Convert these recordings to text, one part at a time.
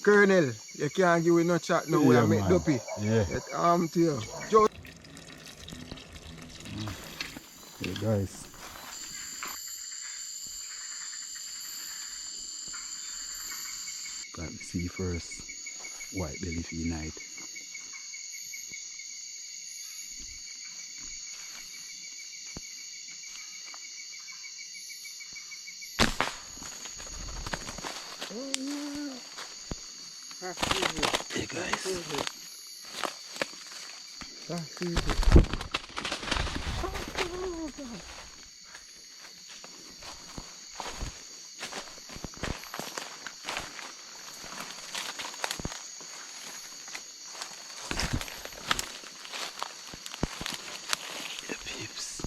Colonel, you can't give me no chat now. We are make dopey. Yeah. Get arm to you. Just Hey guys. Got to see first white belly for night. Hey guys. that's easy. Yeah, peeps.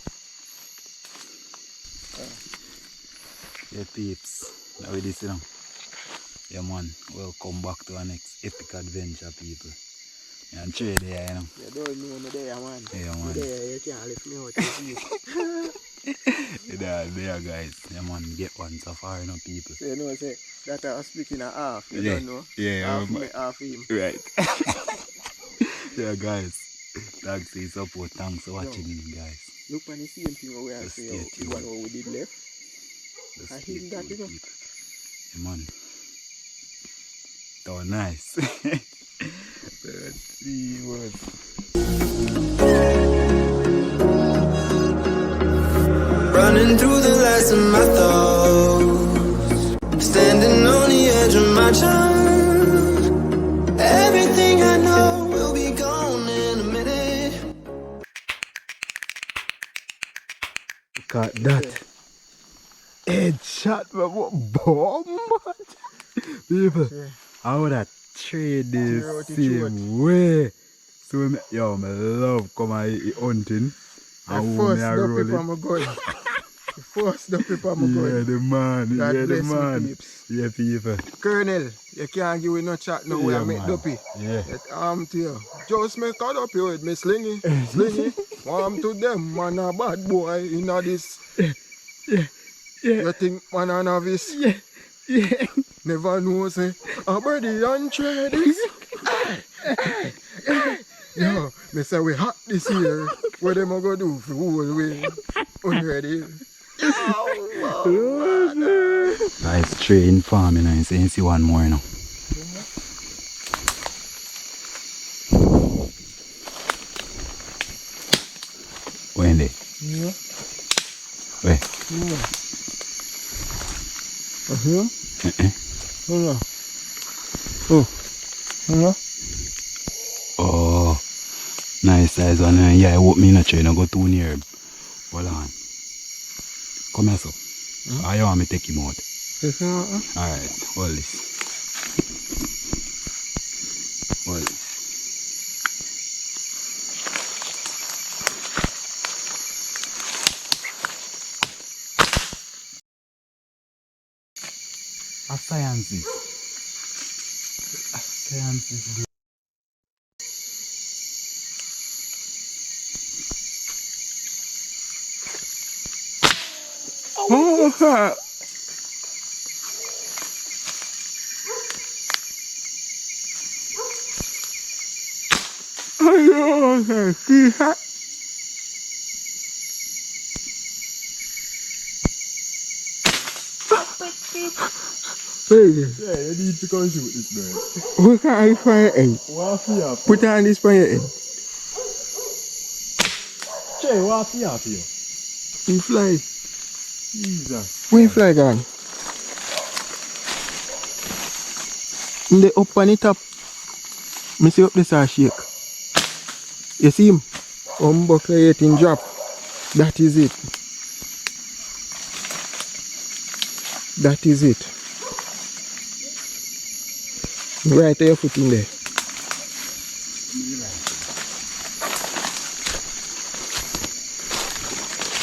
Yeah, peeps. Now we this, you know. Yeah, man. Welcome back to our next epic adventure, people. Yeah, and trade there, you know. You don't know me there, man. Yeah, man. There, you can't lift me out. There, guys. Yeah, man. Get one safari, you know, people. So you know, say, that I was speaking a half. You Yeah. don't know. Yeah, Half me, half him. Right. Yeah, guys. Thanks for your support. Thanks for watching, guys. Look on the same thing we are Just saying, stay what tuned. we did left. Just I stay hit that, tuned, you know. people. Yeah, man. That was nice. Let's see what. Running through the last of my thoughts, standing on the edge of my time. Everything I know will be gone in a minute. Look at that. Headshot, but what bomb? People, how would I trade this same way? So, yo, my love come and hunting. The first dopey on my gun. The first dopey on my gun. Yeah, the man. God yeah, bless the man. me, peeps. Yeah, people. Colonel, you can't give me no chat now. We Yeah, are make man. dopey. Yeah. Get arm to you. Just make a dopey with me slingy. Slingy. Warm to them, man, a bad boy in this. Yeah. You think man a novice? Yeah. Never know, say, a birdie and trade this. Yo, me say we hot this year. What them a go do for whole way? Unready. Nice train farming, you know. You see one more, you know. When they? Yeah. Where? Yeah. Here? Here. Oh. Here? Oh, nice size one. Yeah, I hope me not try to go too near. Hold on. Come here, so. I want me to take him out. Alright, hold this. Hold this. A science. Oh, see that? Baby, Yeah, you need to go shoot this bird. who's that fire head? What for you? Put on this fire head. Che, what for you? He fly. Jesus. Where he fly gone? In the up on the top. Me see up this a shake. You see him? Buckle it in drop. That is it. That is it. Right your foot in there.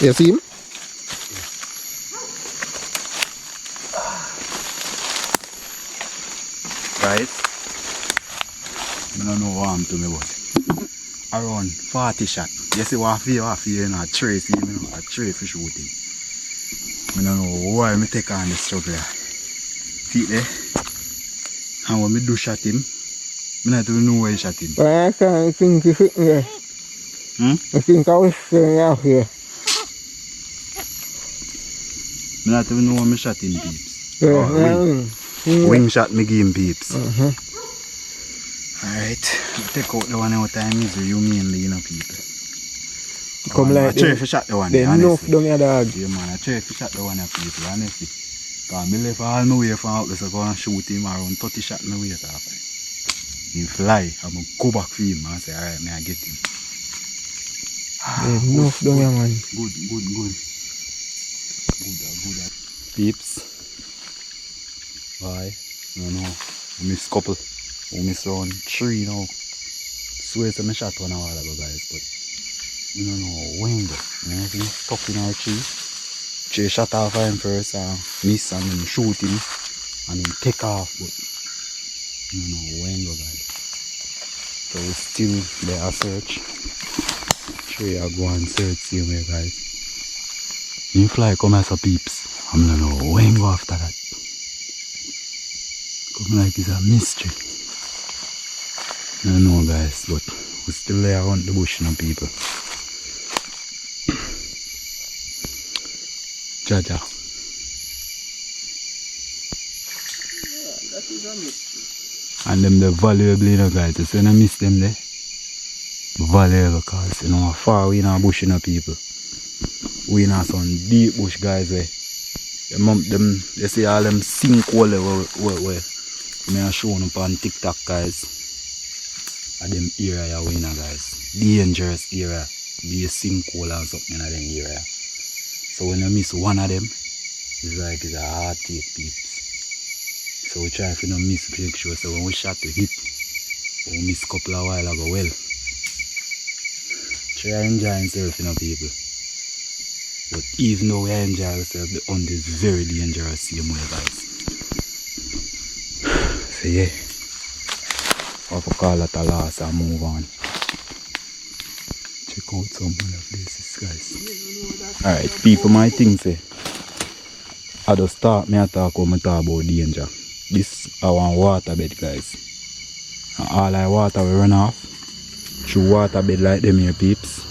You see him? Guys, I don't know what happened to me, but around 40 shot. You see what I feel, you know, a tray, see, you know, a tray for shooting. I don't know why I take on the struggle. Feet there. And when me do shot him, I don't even know where he shot him. But I can't think of it there. I think I was staying out here. I don't even know where me shot him, peeps. Yeah, Wing shot me game, peeps. Uh-huh. Alright, I'll take out the one out time is you mainly, you know, people. Come like I try if you shot the one, they enough honestly. down your dog. Yeah, man, I try if you shot the one, people, honestly. Because I left all my way from out there, so go and shoot him around 30 shot my way after. He fly, I'm going to go back for him and say, alright, I get him. They enough down your man. Good. Good. Peeps. Bye. No. We miss couple. We miss around 3 now. Swear to me shot one a while ago, guys, but I don't know when though. You know, he's stuck in our tree. Tree shot off him first and miss and then shoot him and then take off, but I don't know when though, guys. So we still there a search. Tree I go and search same way, guys. You fly come as a peeps. I don't know when go after that. Come like it's a mystery. I don't know, guys, but we still there around the bush, you know, people. Jaja. Yeah, that is a mystery. And them the valuable, you know, guys. So when I miss them there, valuable, because you know, far we in our bush, you know, people. We in some deep bush, guys, where them they say all them sinkhole where I show them on TikTok, guys. And them area we in, guys. Dangerous area. Be a sinkhole or something in them area. So when I miss one of them, it's like it's a heartache, peeps. So we try if we don't miss, make sure so when we shot we hit. We miss a couple of while ago, well. Try enjoy yourself, you know, people. But even though we enjoy ourselves, the hunt is very dangerous same way, guys. So yeah, I'll call that a loss and move on. Check out some other places, guys. Alright, people might think say I just start me talk about danger. This is our water bed, guys. And all our water we run off through water bed like them here, peeps.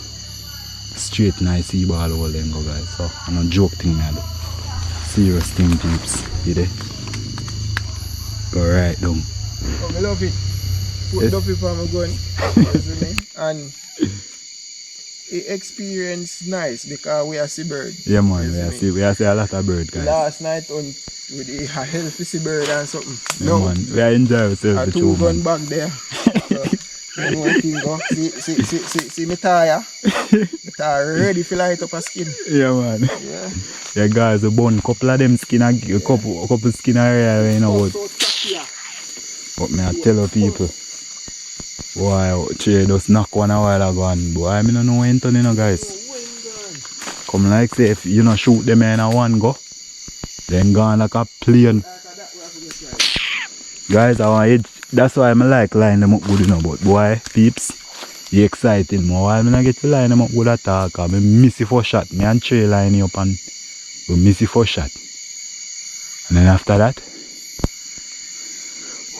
Straight nice sea ball all them go, guys. So I'm not joke thing, man. Serious thing, peeps. You there? Go right down. Oh, I love it. Put Yes. Duffy for my gun. And the experience nice because we are see bird. Yeah, man. Yes, We are see a lot of bird, guys. Last night on with a healthy sea bird and something. Yeah, No, man. We are enjoying ourselves. a the 2 show, gun man. bag there. So, you know what thing go. See me tire. Me tire ready to light up a skin. Yeah, man. Yeah. Yeah, guys, we burn a couple of them skin, a couple skin area, you know what. But me I tell you people, why Trey just knock one a while ago and boy, I don't know when to, you know, guys. Come like say if you know shoot them in a one go, then gone like a plane. Guys, I want it. That's why I like line them up good, you know, but boy, peeps, you exciting more. Why I not get to line them up good at all, because I miss it for shot. Me and Trey line up and we miss it for shot. And then after that,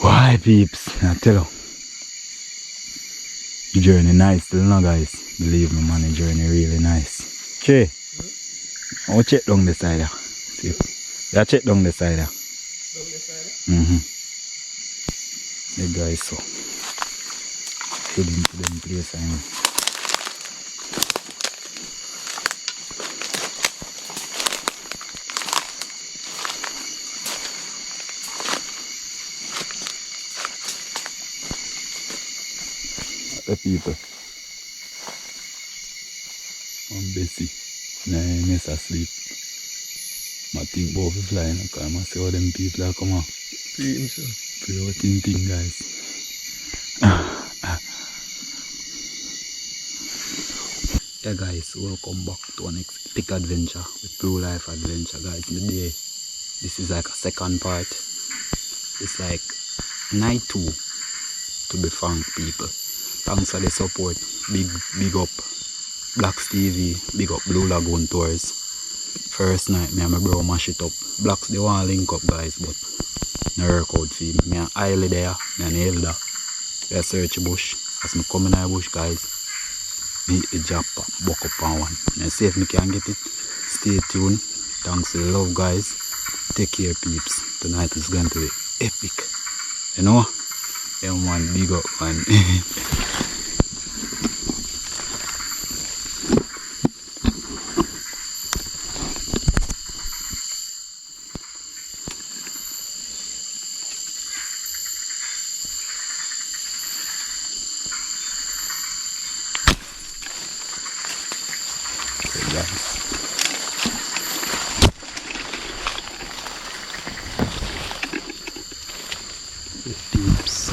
why peeps, I tell you, the journey nice still, no, guys. Believe me, man, the journey really nice. Che, I'll check down the side there. See, yeah, check down the side there. The guys, so heading to them place, I know. The people. I'm busy. Nah, I'm asleep. I think both is flying. I can't see all them people that come out. Pretty thing, guys. Yeah, guys, welcome back to an epic adventure with Blue Life Adventure, guys. Today, this is like a second part. It's like night 2, to be frank, people. Thanks for the support. Big up Blacks TV, big up Blue Lagoon Tours. First night, me and my bro mash it up. Blacks, they want to link up, guys, but No work out for me. Me an island there, me an elder. I search bush. As me come in the bush, guys, me hit the jackpot, buck up on one. And see if me can get it. Stay tuned. Thanks for the love, guys. Take care, peeps. Tonight is going to be epic. You know? Yeah, man, big up, man. Peeps.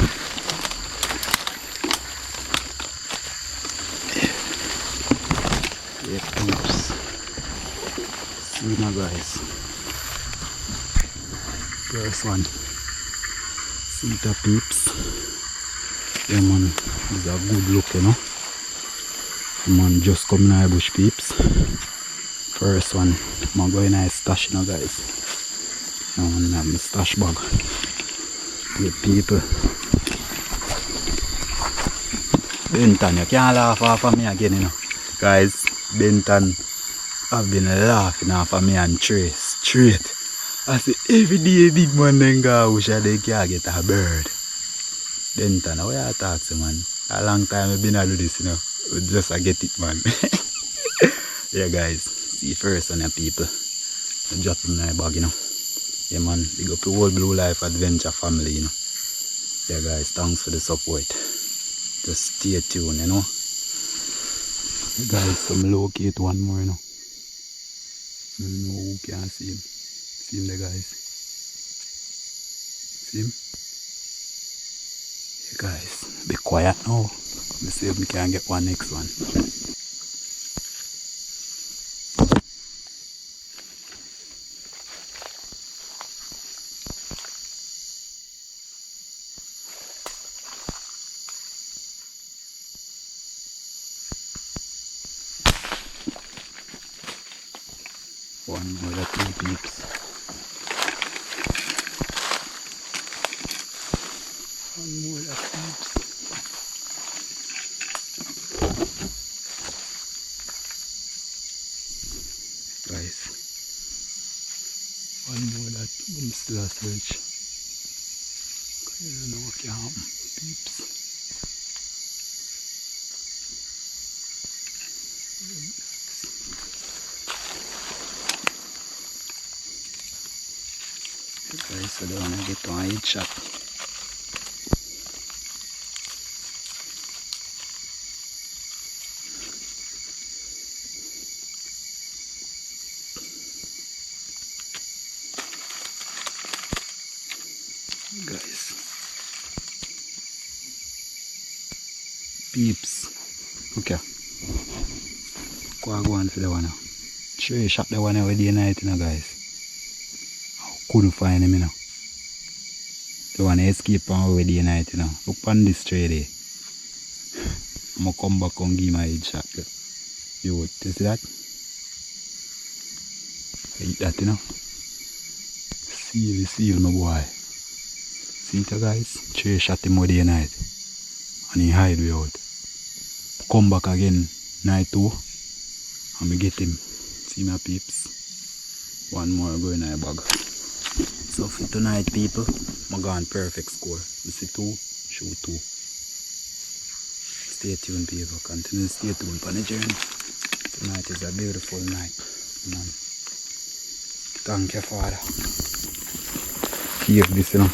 Yeah, peeps. See now, guys. First one. See the peeps. Yeah, man. It's a good look, you know. Man, just come in the bush, peeps. First one. I'm going to stash, you know, guys. And I have my stash bag. With people. Benton, you can't laugh off of me again, you know. Guys, Benton have been laughing off of me and Trace straight. I say every day big man then go wish they can get a bird. Benton, how you talk to, man? A long time I've been to do this, you know. Just I get it, man. Yeah, guys. See first on your people. Drop in my bag, you know. Yeah, man, big up the whole Blue Life Adventure family, you know. Yeah, guys, thanks for the support. Just stay tuned, you know. Yeah, guys, some locate one more, you know. I don't know who can see him. See him there, guys. See him? Yeah, guys, be quiet now. Let's see if we can get one next one. One more that two peeps. One more that peeps. Guys. One more that I'm still a search. I don't know what can happen. Peeps. Guys, so they want to get on a head shot. Guys, peeps. Okay, go on for the one now. Three shot the one every day night, you know, guys. Couldn't find him, you know. The one escape on over day night, you know. Look on this tray there. I'm gonna come back and give my head shot. You would see that? I eat that, you know. Seal, my boy. See it, guys? Tray shot him over day night. And he hide way out. Come back again night 2. And me get him. See my peeps. One more go in my bag. So for tonight, people, I'm going perfect score. You see 2, shoot 2. Stay tuned, people. Continue to stay tuned on the journey. Tonight is a beautiful night, man. Thank you, Father. Keep this, you know.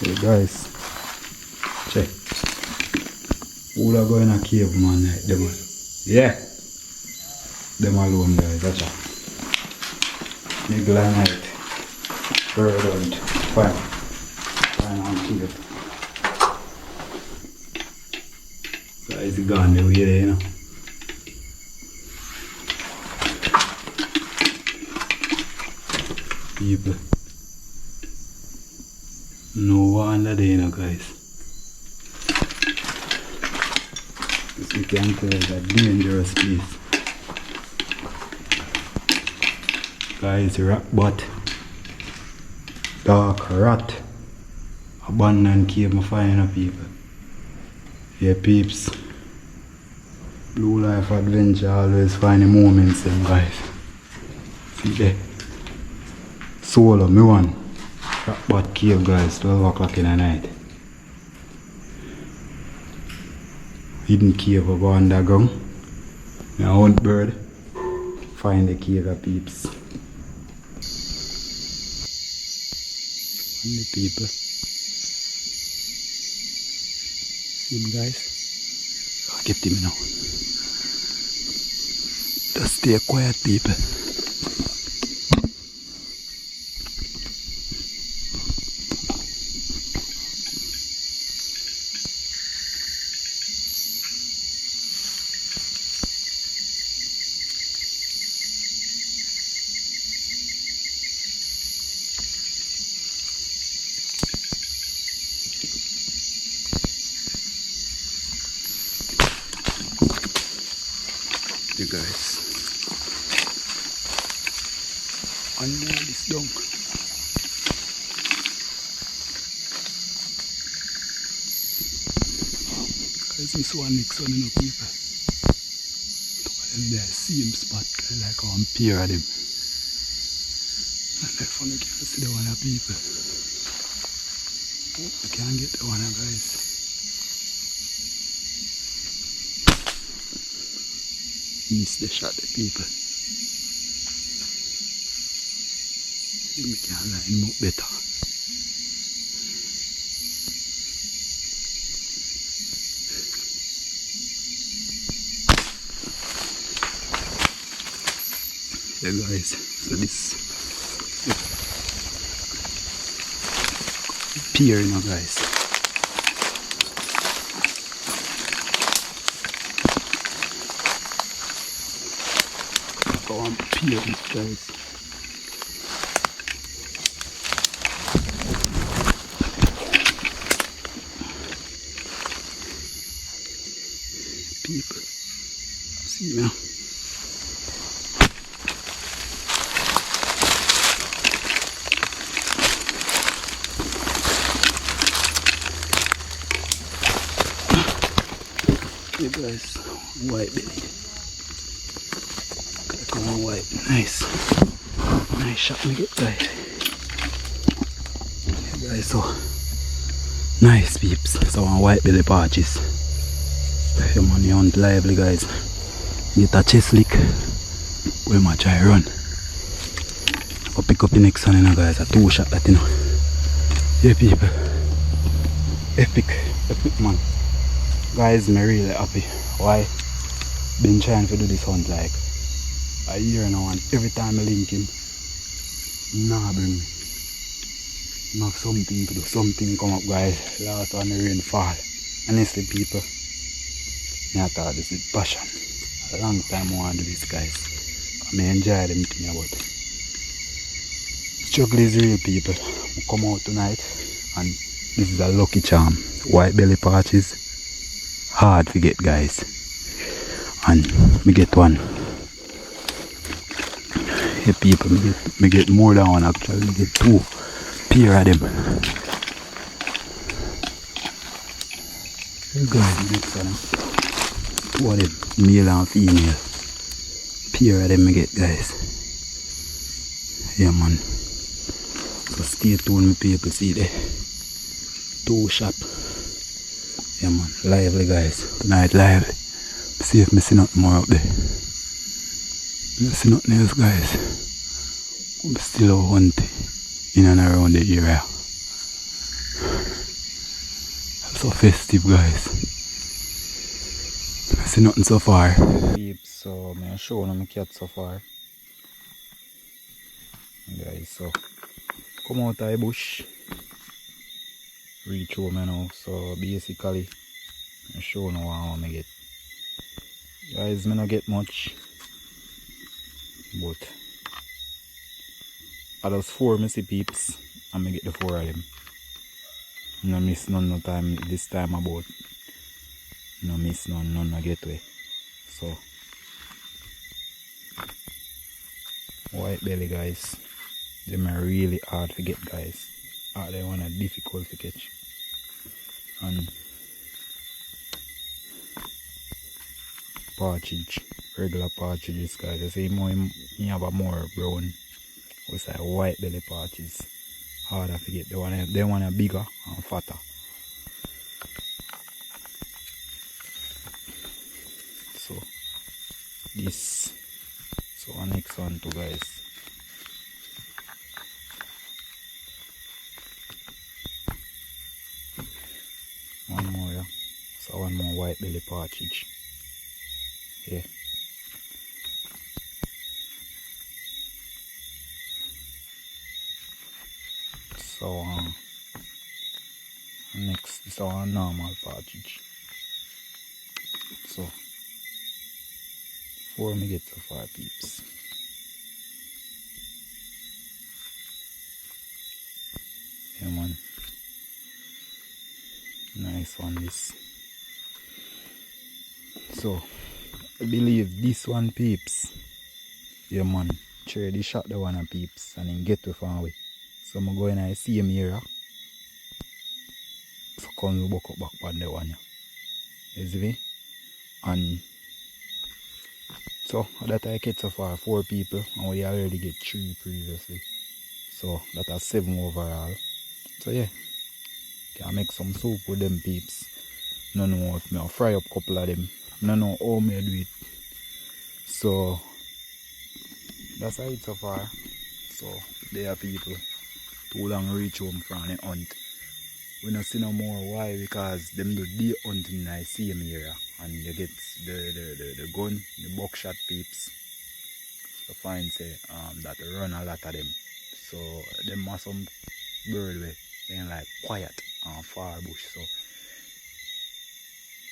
Hey guys, check. Who are going to cave, man? Them, yeah. Them alone, guys. That's all. Niggle night. Bird hunt. Fine. Fine on cave. Guys, gone the way there, you know. People. No wonder there, you know, guys. You can tell it's a dangerous place. Guys, rock butt. Dark rat. Abandoned cave I find people. Yeah, peeps. Blue life adventure always find the moments them guys. See there. Solo me one. Rock butt cave guys, 12 o'clock in the night. Hidden cave I go underground. I hunt bird. Find the cave of peeps. And the people. See him guys? I'll get him now. Just stay quiet people. You guys, under this dunk. Guys, this one next one in the people. And there same spot like one pair of them. And that one you can't see the one of people. You can't get the one of guys. Miss the shot the people. We can line him up better. Yeah guys, so this pier now guys. One pier guys. People see now. Hey guys, white belly. Come on, white, nice shot me get guys. Yeah, guys, so nice peeps. So on white belly patches. Yeah, man, you hunt lively guys. Get a chest lick. We might try run. I'll pick up the next one, you know, guys. A 2-shot that, you know. Yeah, people. Epic man. Guys, me really happy. Why? Been trying to do this hunt like a year now, and every time I link him, nah bring me. Not something to do, something come up guys. Last one the rain fall. Honestly people, I thought this is passion. A long time I want to do this guys. I enjoy them thing about it. Struggle is real people. I come out tonight and this is a lucky charm. White belly patches, hard to get guys. And we get one. Hey people, me get more than one actually. Me get 2 pair of them. Hey guys, next one. 2 of them, male and female. Pair of them me get guys. Yeah man. So stay tuned me people, see there. 2 shot. Yeah man, lively guys. Tonight lively. See if I see nothing more up there. I see nothing else guys. I'm still out hunting in and around the area. So festive guys. I see nothing so far. So I'm showing my cat so far. Guys, so come out of the bush. Reach home now. So basically I'm showing what I want to get. Guys, I don't get much. But I just 4 missy peeps and I get the 4 of them. I don't miss none no time this time about. No miss none, none no get away. So white belly guys, them are really hard to get guys. They one are difficult to catch. And partridge, regular partridges guys, you see more you have a more brown. It's like white belly partridge. Harder to get. They want a bigger and fatter. So this, so our next one too guys. One more, yeah. So one more white belly partridge. Yeah. So next is our normal partridge. So before me get to far peeps. Yeah man. Nice one this. So I believe this one peeps. Yeah man. Trade shot the one of peeps and then get to far away. So I'm going to see him here. So come back up back on the one. You see me? And so that I get so far 4 people and we already get 3 previously. So that are 7 overall. So yeah. Can make some soup with them peeps. No know if I'll fry up a couple of them. No know how me do it. So that's how it so far. So there are people too long reach home from the hunt. We don't see no more. Why? Because them do the hunting in the same area and you get the gun, the buckshot peeps. So find say that run a lot of them. So them are some bird way they like quiet and far bush. So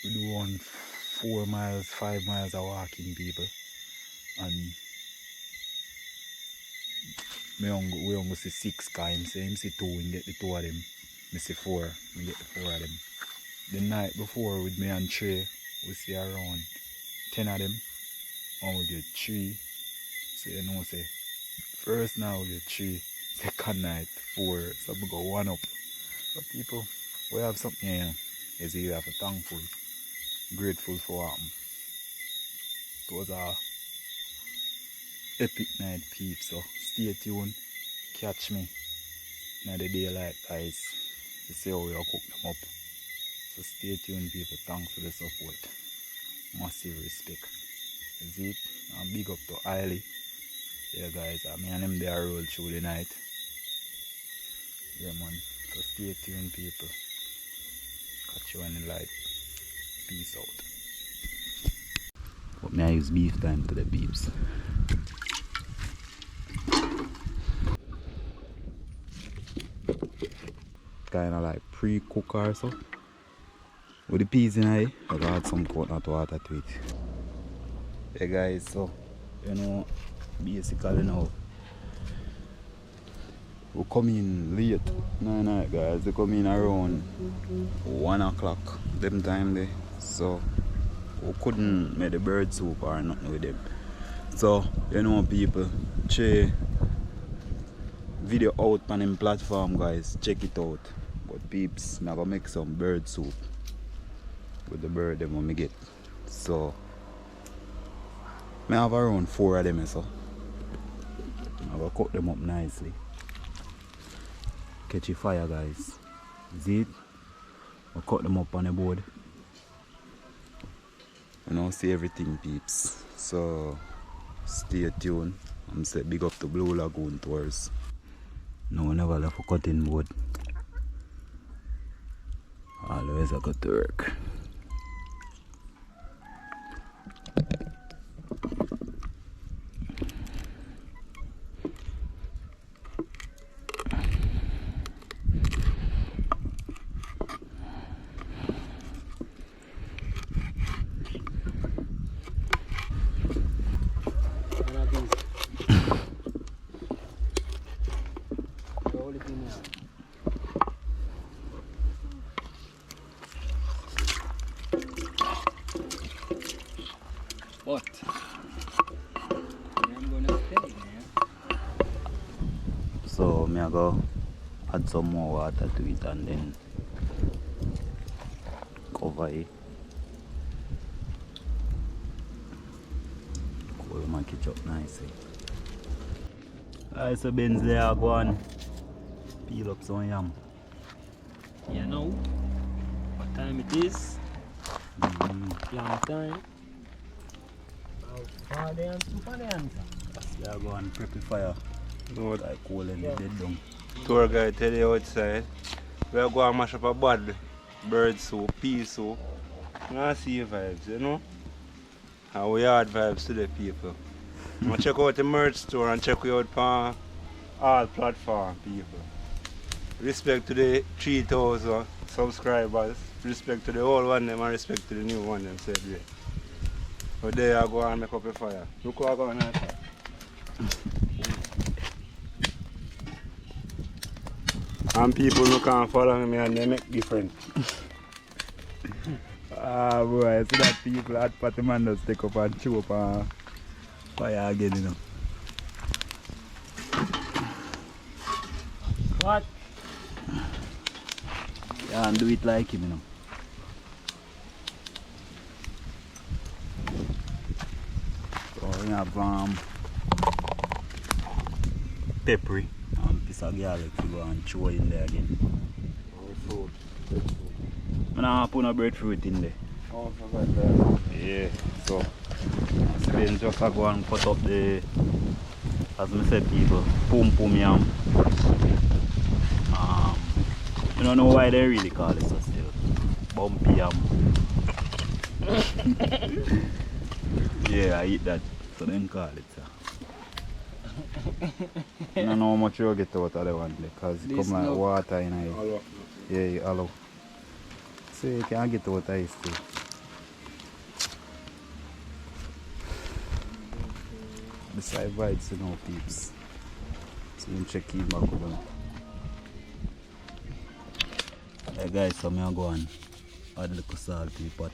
we do one 4 miles, 5 miles of walking people and we only see 6 because him see 2 and get the 2 of them. I see 4, we get the 4 of them. The night before with me and Trey, we see around 10 of them and we get 3. So you know say first now we get 3, second night 4, so we go 1 up. So people, we have something here, is you have to thankful, grateful for what happened. It was a epic night peeps, so stay tuned, catch me in the daylight guys, to see how we will cook them up. So stay tuned people, thanks for the support, massive respect. That's it, and big up to Eiley. Yeah guys, me and him there roll through the night. Yeah man, so stay tuned people, catch you on the light, peace out. But me I use beef time to the peeps. Kinda like pre-cook or so. With the peas in it, I gotta add some coconut water to it. Hey guys, so you know, basically now we come in late. No guys, we come in around 1 o'clock them time there. So we couldn't make the bird soup or nothing with them. So you know people, check video out on them platform guys, check it out. But peeps, I'm gonna make some bird soup with the bird them when we get. So I have around 4 of them so I'm gonna cook them up nicely. Catch a fire guys. See it? I'll cut them up on the board. You know, see everything peeps. So stay tuned. I'm say big up to Blue Lagoon tours. No, never left a cutting board. Always I got to work. I go add some more water to it and then cover it. Cool, man, catch up nicely. Alright, so Benz there, go on. Peel up some yam. You know what time it is? Long time. About 4 days, 2 days. Yeah, go and prep the fire. No, Like coal and dead down. tour guide tell you outside. We are going to mash up a bad bird soup, pea soup. I see vibes, you know? And we add vibes to the people. Check out the merch store and check you out on all platform people. Respect to the 3,000 subscribers. Respect to the old one them and respect to the new one them said yeah. But there I go and make up a fire. Look what I got on that fire. And people who can't follow me and they make different. Ah boy, I see that people at Patty man just take up and chew up and fire again, you know. What? Yeah, and do it like him, you know. So we have peppery and piece of garlic to go and chew in there again. I'm not put no breadfruit in there. Oh, forgot that. Yeah, so then just go and cut up the, as I said people, pum yam. I don't know why they really call it so still. Bumpy yam. Yeah, I eat that, so then call it so. I don't know how much you get out of the one because it come like water in it. Yeah, hollow. So you can get out of it still. The side bites, you know, peeps. So you check him back over. Hey guys, so I'm go and add a little salt to the pot.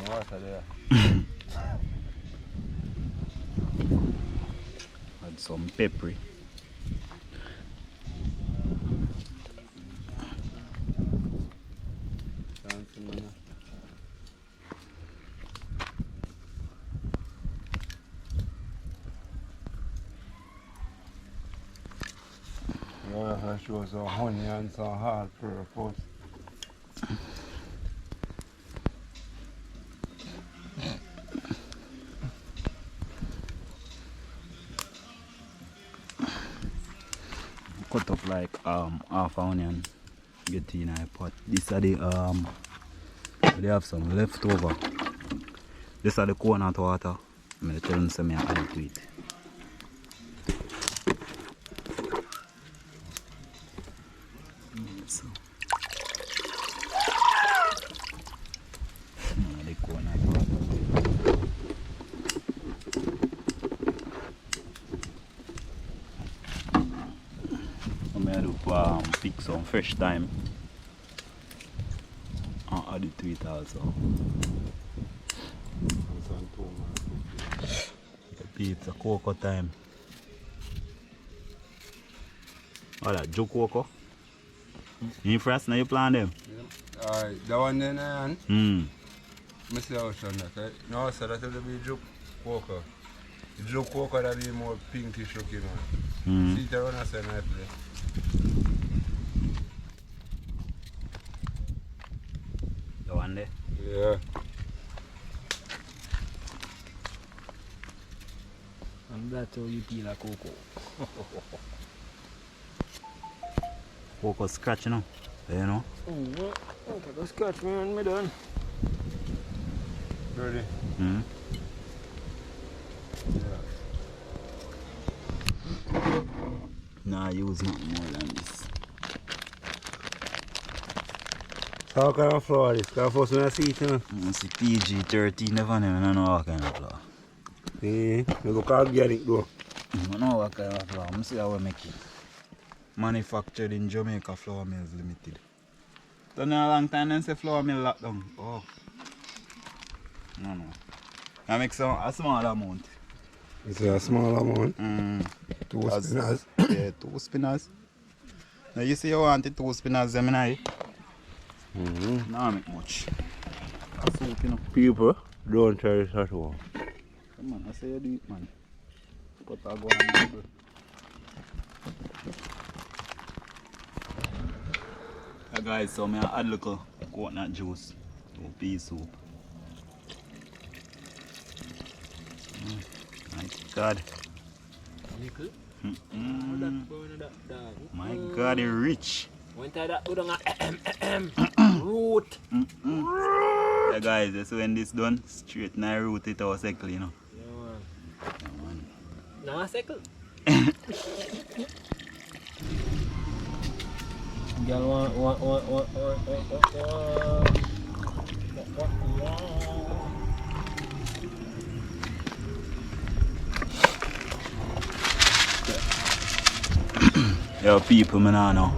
Water there. Add some peppery. I show some honey and some hard purpose. Cut up like half onion, get in a pot. This are the they have some leftover. This are the coconut water. I'm gonna tell them some I add it to it. So the coconut water. I'm gonna do pick some fresh thyme and add it to it also. It's a cocoa time. Oh, that Joe cocoa. You first now you plant them? Alright, the one then I see how it's on that. No, so that will be Joe cocoa. The Joe cocoa that be more pinkish looking one. See it around the same place. The one there? Yeah. And that's how you peel a cocoa. Cocoa scratch, you know? You know? Okay, go scratch me and me done. Ready? Yeah. Nah, use nothing more than this. So how kind of flour this? Because first when I see it, you know? I see PG-13 never know, I don't know what kind of flour. Yeah, it look organic though. I don't know what kind of flour. I see how we make it. Manufactured in Jamaica Flour Mills Limited. Don't know a long time then say flour mill locked down. Oh. No. I make a small amount. It's a small amount. 2 spinners. Yeah, 2 spinners. Now you see you want the 2 spinners them in I. Not make much. That's soup, you know. People, don't try this at home. Come on, I say you do it, man. But I go and do it. Guys, so I add a little coconut juice to pea soup. My God. My God, it's rich. Root. Yeah, guys, that's when this done, straight now root it out second, you know. Yeah, man. Nah, second. Girl want. Yo, people, I know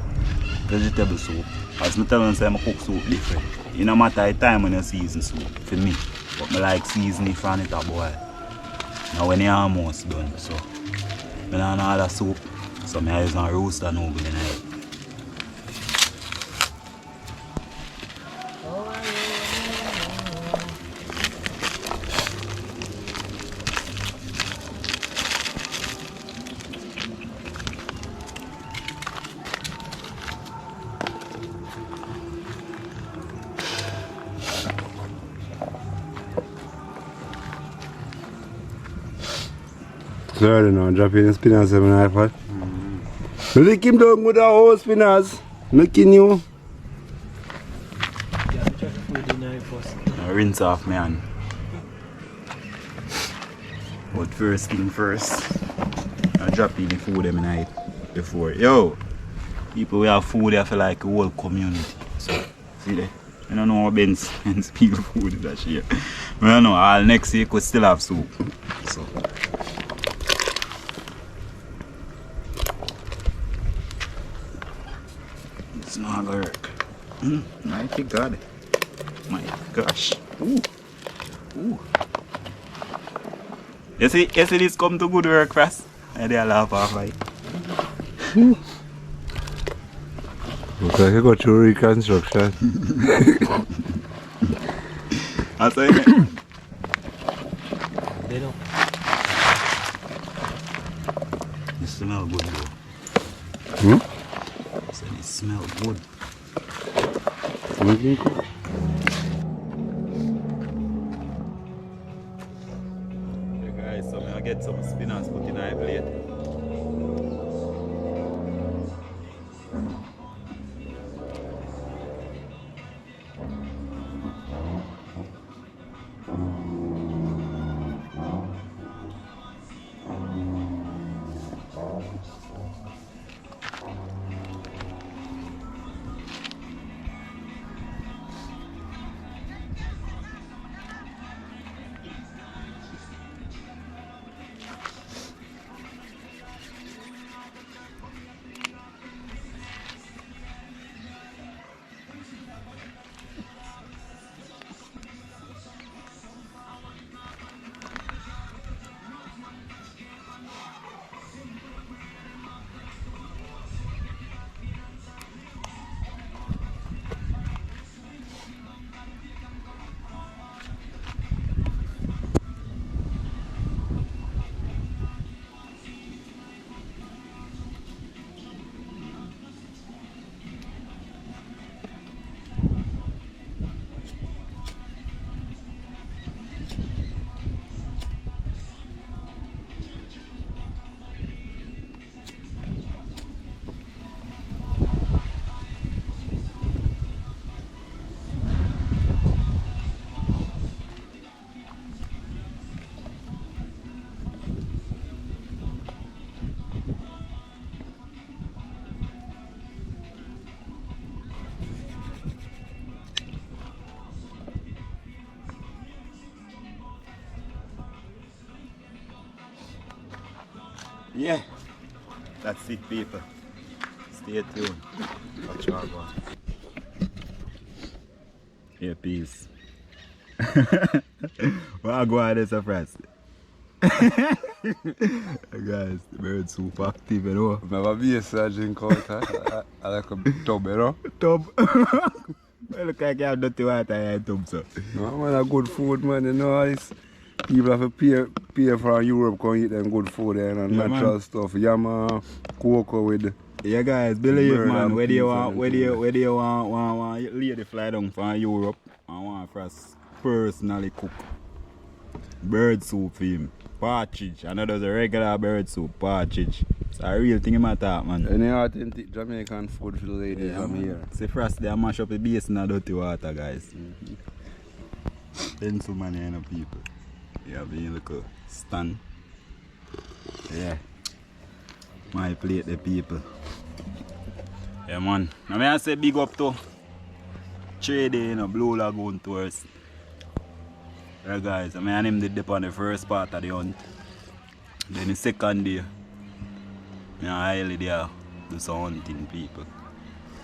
vegetable soup. As I tell them, I cook soup different. It no matter the time when you season soup for me. But I like seasoning from it a boil. Now when it's almost done, so I don't know other soup. So I use a roaster now in the night. Sorry, no, dropping the spinners on my iPad. Lick him down with the whole spinners. Making you. Yeah, try to put the knife first. I rinse off my hand. But first thing first, I drop in the food every night before. Yo, people we have food, they feel like a whole community. So, see there? I don't know how Ben's people food is that shit. But I know, all next week we still have soup. So. It's not gonna work. Mighty God. My gosh. Ooh. Ooh. You see this come to good work fast? And they laugh off like. Looks like you got through reconstruction. I say it. They know. It smell good though. Hmm? I said it smell good. Okay guys, so I get some spinners put in my plate. Yeah, that's it people. Stay tuned. Watch our one. Yeah, peace. Well, I go on this first. Guys, the bird soup active, you know. Never be a drink out. I like a tub, you know. Tub. Well, look like you have dirty water in your tub, so. No, man, a good food, man. You know, it's people have to pay for Europe come eat them good food and Yeah, natural man. stuff. Yama, cocoa with. Yeah, guys, believe Bird man, and whether peas you want, and whether you want lady fly down from Europe and want for us personally cook bird soup for him. Partridge. I know there's a regular bird soup, partridge. It's a real thing in my talk, man. Any authentic Jamaican food for the ladies from here. See, first they mash up the base in the dirty water, guys. Then so many you know, people. You have a little stand. Yeah. My plate, the people. Yeah, man. I mean, I say big up to 3 days in a Blue Lagoon tours. Yeah, guys. I mean, I named the dip on the first part of the hunt. Then the second day, I highly there do some hunting, people.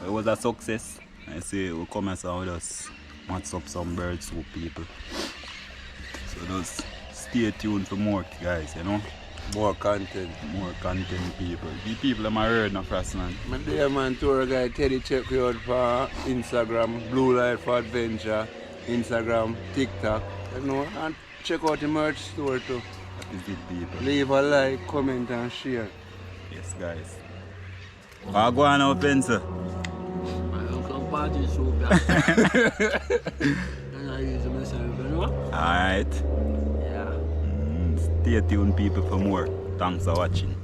It was a success. I say we'll come and with us. Match up some bird soup, people. So just stay tuned for more, guys, you know. More content. More content, people. The people that I heard no frost, man. My dear man, tour guide Teddy, check you out for Instagram, Blue Light for Adventure, Instagram, TikTok, you know, and check out the merch store too. That is it, people. Leave a like, comment and share. Yes, guys. I'll go on now, Pencil. Some Partridge SOUP. And I use it myself, you know? Alright. Yeah. Stay tuned, people, for more. Thanks for watching.